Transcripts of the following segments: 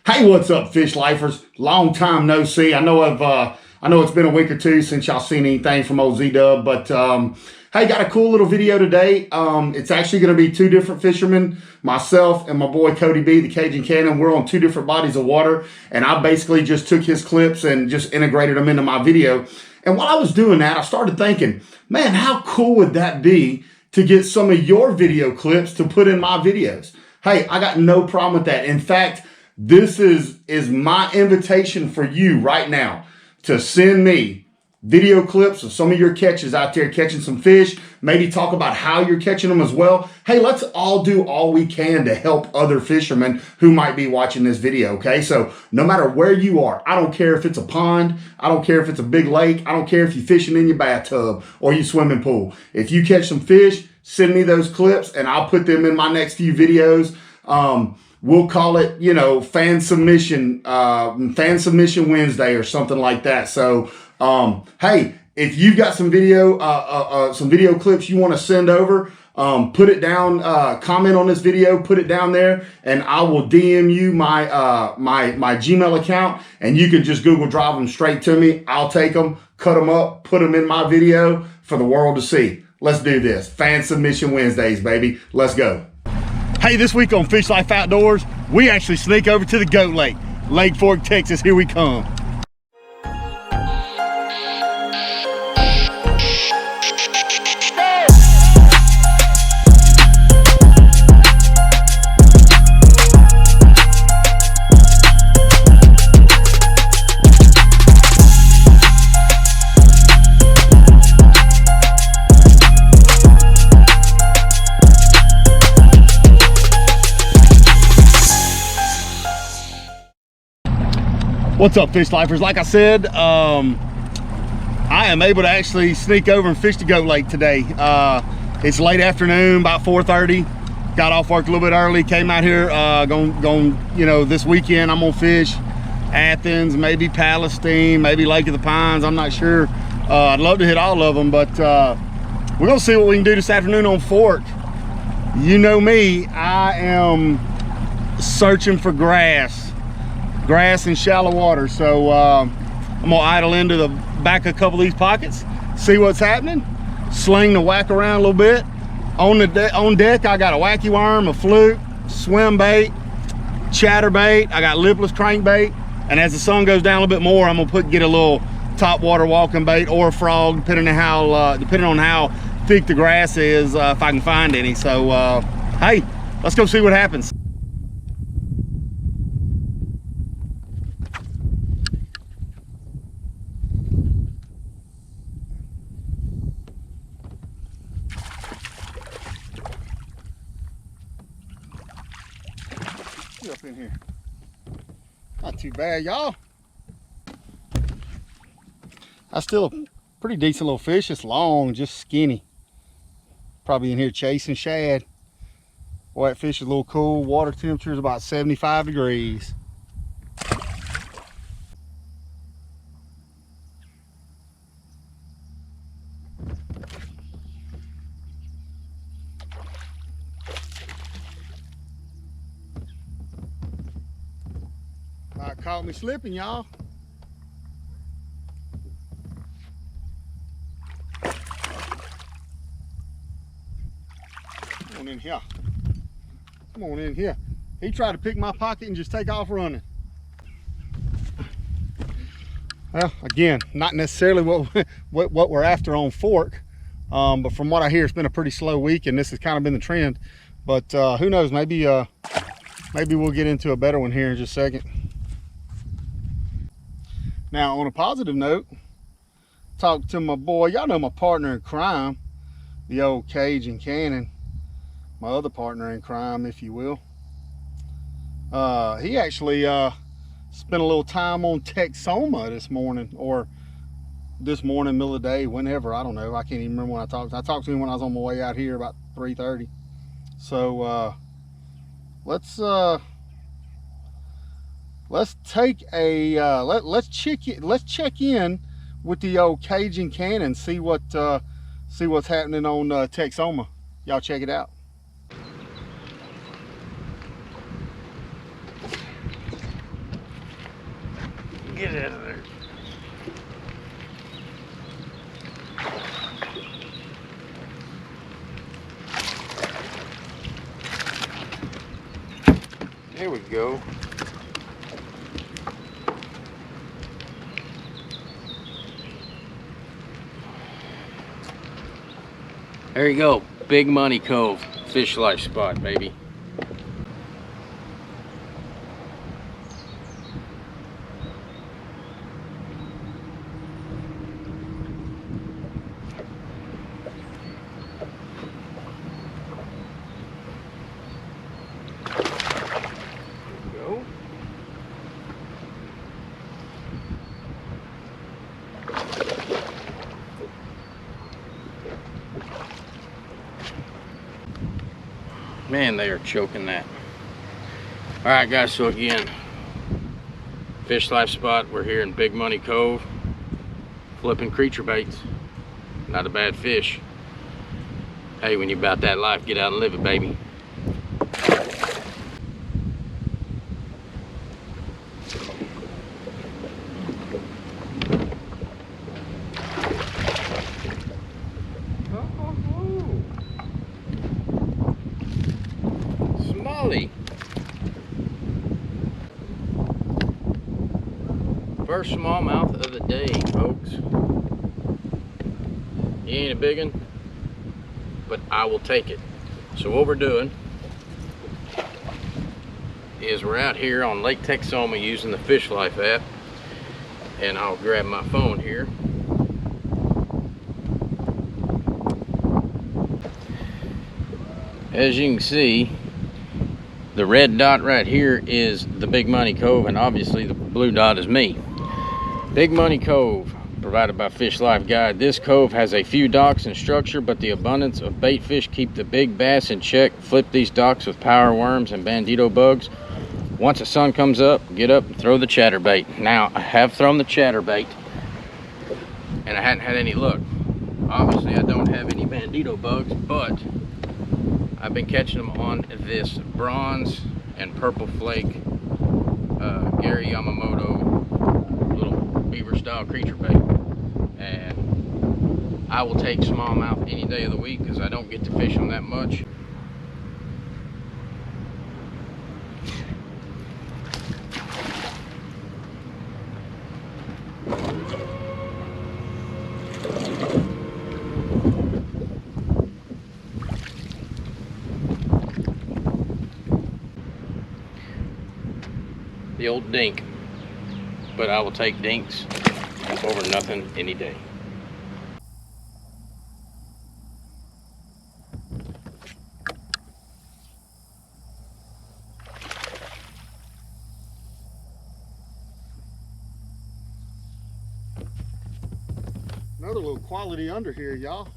Hey, what's up, fish lifers? Long time no see. I know it's been a week or two since y'all seen anything from old Z-Dub, but hey, got a cool little video today. It's actually going to be two different fishermen, myself and my boy Cody B, the Cajun Cannon. We're on two different bodies of water, and I basically just took his clips and just integrated them into my video. And while I was doing that, I started thinking, man, how cool would that be to get some of your video clips to put in my videos? Hey, I got no problem with that. In fact, this is my invitation for you right now to send me video clips of some of your catches out there catching some fish. Maybe talk about how you're catching them as well. Hey, let's all do all we can to help other fishermen who might be watching this video, okay? So no matter where you are, I don't care if it's a pond, I don't care if it's a big lake, I don't care if you're fishing in your bathtub or your swimming pool. If you catch some fish, send me those clips and I'll put them in my next few videos. We'll call it, fan submission Wednesday or something like that. So, hey, if you've got some video clips you want to send over, put it down, comment on this video, put it down there, and I will DM you my Gmail account, and you can just Google Drive them straight to me. I'll take them, cut them up, put them in my video for the world to see. Let's do this. Fan submission Wednesdays, baby. Let's go. Hey, this week on Fish Life Outdoors, we actually sneak over to the Goat Lake, Lake Fork, Texas. Here we come. What's up, fish lifers? Like I said, I am able to actually sneak over and fish the Goat Lake today. It's late afternoon, about 4:30. Got off work a little bit early, came out here, this weekend I'm gonna fish Athens, maybe Palestine, maybe Lake of the Pines, I'm not sure. I'd love to hit all of them, but we're gonna see what we can do this afternoon on Fork. You know me, I am searching for grass in shallow water. So I'm gonna idle into the back of a couple of these pockets, see what's happening, sling the whack around a little bit. On deck, I got a wacky worm, a fluke, swim bait, chatterbait. I got lipless crankbait, and as the sun goes down a little bit more, I'm gonna get a little top water walking bait or a frog, depending on how thick the grass is, if I can find any. So hey, let's go see what happens. Up in here, not too bad, y'all. That's still a pretty decent little fish. It's long, just skinny. Probably in here chasing shad. Boy, that fish is a little cool. Water temperature is about 75 degrees. Caught me slipping, y'all. Come on in here. Come on in here. He tried to pick my pocket and just take off running. Well, again, not necessarily what we're after on Fork, but from what I hear, it's been a pretty slow week, and this has kind of been the trend. But who knows? Maybe we'll get into a better one here in just a second. Now, on a positive note, talk to my boy, y'all know my partner in crime, the old Cajun Cannon, my other partner in crime, if you will. He actually spent a little time on Texoma this morning, middle of the day, whenever, I don't know. I can't even remember when I talked. I talked to him when I was on my way out here about 3:30. So let's take a let's check in with the old Cajun Cannon, see what's happening on Texoma. Y'all check it out. Get out of there. There we go. There you go. Big Money Cove fish life spot, baby. Man, they are choking that. All right, guys, so again, fish life spot. We're here in Big Money Cove, flipping creature baits. Not a bad fish. Hey, when you're about that life, get out and live it, baby. Smalley. First smallmouth of the day, folks. He ain't a big one, but I will take it. So what we're doing is we're out here on Lake Texoma using the Fish Life app, and I'll grab my phone here. As you can see, the red dot right here is the Big Money Cove, and obviously the blue dot is me. Big Money Cove, provided by Fish Life Guide. This cove has a few docks and structure, but the abundance of bait fish keep the big bass in check. Flip these docks with power worms and bandito bugs. Once the sun comes up, get up and throw the chatterbait. Now, I have thrown the chatterbait, and I hadn't had any luck. Obviously, I don't have any bandito bugs, but I've been catching them on this bronze and purple flake Gary Yamamoto little beaver style creature bait, and I will take smallmouth any day of the week because I don't get to fish them that much. The old dink, but I will take dinks over nothing any day. Another little quality under here, y'all.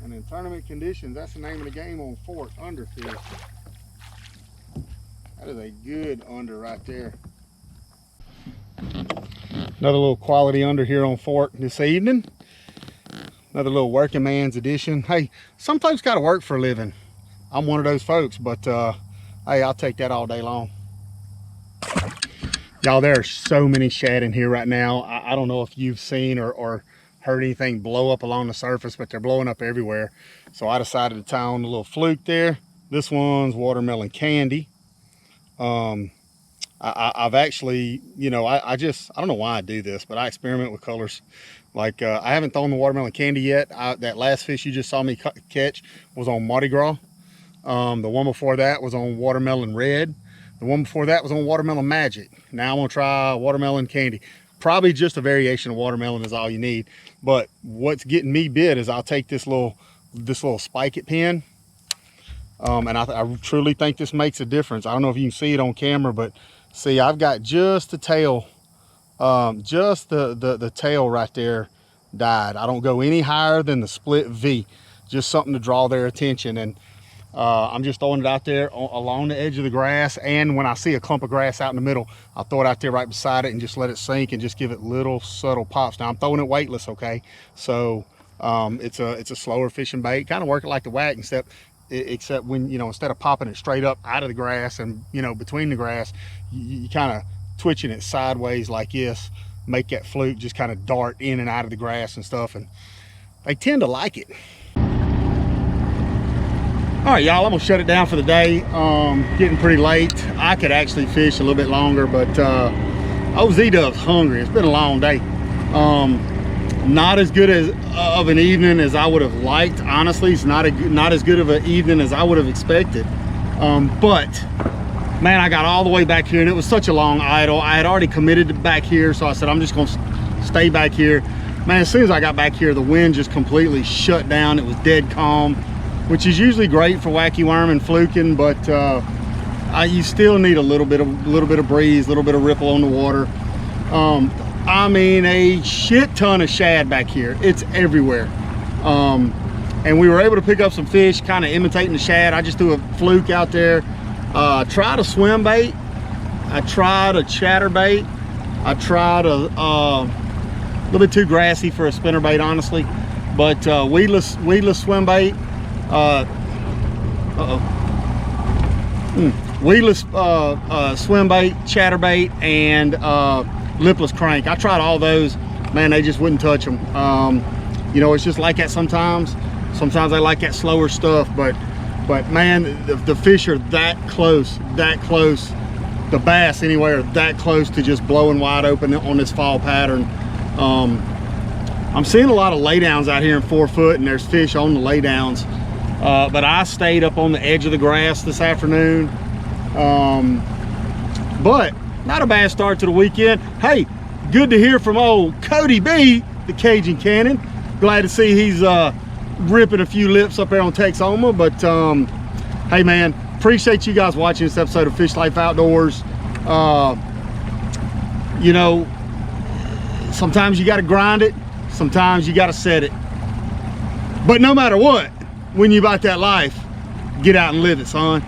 And in tournament conditions, that's the name of the game on Fort, underfish. That is a good under right there. Another little quality under here on Fort this evening. Another little working man's edition. Hey, some folks got to work for a living. I'm one of those folks, but hey, I'll take that all day long. Y'all, there are so many shad in here right now. I don't know if you've seen or heard anything blow up along the surface, but they're blowing up everywhere. So I decided to tie on a little fluke there. This one's watermelon candy. I've actually, you know, I don't know why I do this, but I experiment with colors. Like I haven't thrown the watermelon candy yet. That last fish you just saw me catch was on Mardi Gras. The one before that was on watermelon red. The one before that was on watermelon magic. Now I'm gonna try watermelon candy. Probably just a variation of watermelon is all you need. But what's getting me bit is I'll take this little spike it pin. And I truly think this makes a difference. I don't know if you can see it on camera, but see, I've got just the tail, just the tail right there dyed. I don't go any higher than the split V, just something to draw their attention. And I'm just throwing it out there along the edge of the grass. And when I see a clump of grass out in the middle, I'll throw it out there right beside it and just let it sink and just give it little subtle pops. Now I'm throwing it weightless, okay? So it's a slower fishing bait, kind of working like the whack, except except when, you know, instead of popping it straight up out of the grass and, you know, between the grass, you kind of twitching it sideways like this, make that fluke just kind of dart in and out of the grass and stuff, and they tend to like it. All right, y'all, I'm gonna shut it down for the day. Getting pretty late. I could actually fish a little bit longer, but old Z-Dub's hungry. It's been a long day. Not as good as of an evening as I would have liked. Honestly, it's not as good of an evening as I would have expected. But man, I got all the way back here, and it was such a long idle. I had already committed to back here, so I said I'm just gonna stay back here. Man, as soon as I got back here, the wind just completely shut down. It was dead calm, which is usually great for wacky worm and fluking, but you still need a little bit of breeze, a little bit of ripple on the water. I mean, a shit ton of shad back here. It's everywhere. And we were able to pick up some fish, kind of imitating the shad. I just threw a fluke out there. Tried a swim bait. I tried a chatterbait. I tried a little bit too grassy for a spinnerbait, honestly, but weedless swim bait. Weedless swim bait, chatterbait, and lipless crank. I tried all those. Man, they just wouldn't touch them. You know, it's just like that sometimes. Sometimes I like that slower stuff, but man, the fish are that close. The bass anyway are that close to just blowing wide open on this fall pattern. I'm seeing a lot of laydowns out here in 4 foot, and there's fish on the laydowns. But I stayed up on the edge of the grass this afternoon. But not a bad start to the weekend. Hey, good to hear from old Cody B, the Cajun Cannon. Glad to see he's ripping a few lips up there on Texoma. But hey man, appreciate you guys watching this episode of Fish Life Outdoors. You know, sometimes you got to grind it, sometimes you got to set it. But no matter what, when you about that life, get out and live it, son.